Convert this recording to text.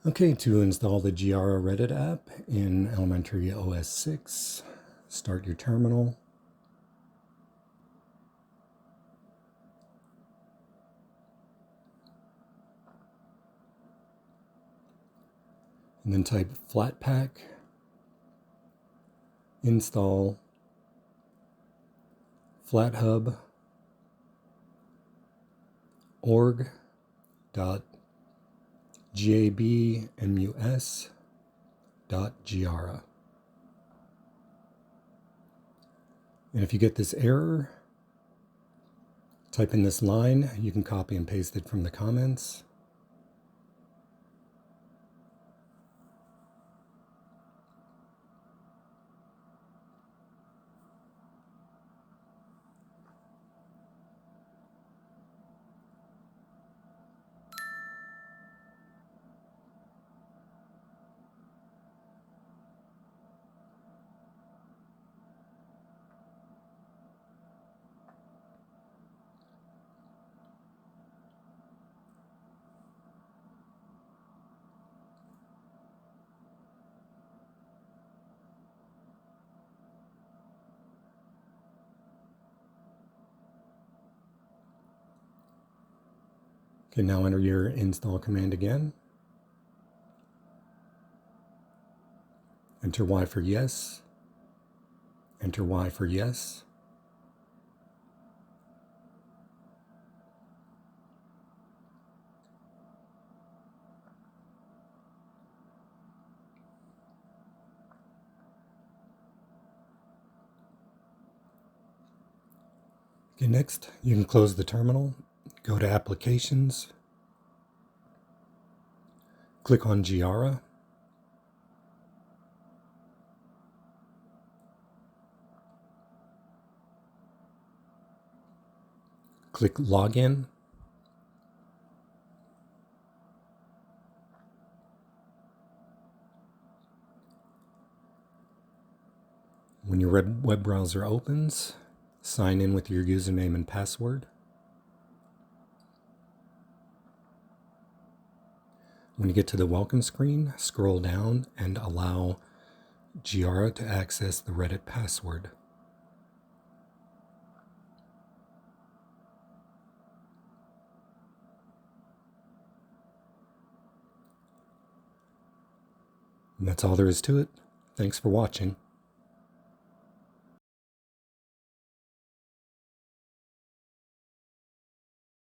Okay, to install the Giara Reddit app in Elementary OS 6, start your terminal. And then type flatpak install flathub org.gabmus.giara. And if you get this error, type in this line. You can copy and paste it from the comments. Okay, now enter your install command again. Enter Y for yes. Enter Y for yes. Okay, next you can close the terminal, go to Applications, click on Giara, click Login, when your web browser opens, sign in with your username and password. When you get to the welcome screen, scroll down and allow Giara to access the Reddit password. And that's all there is to it. Thanks for watching.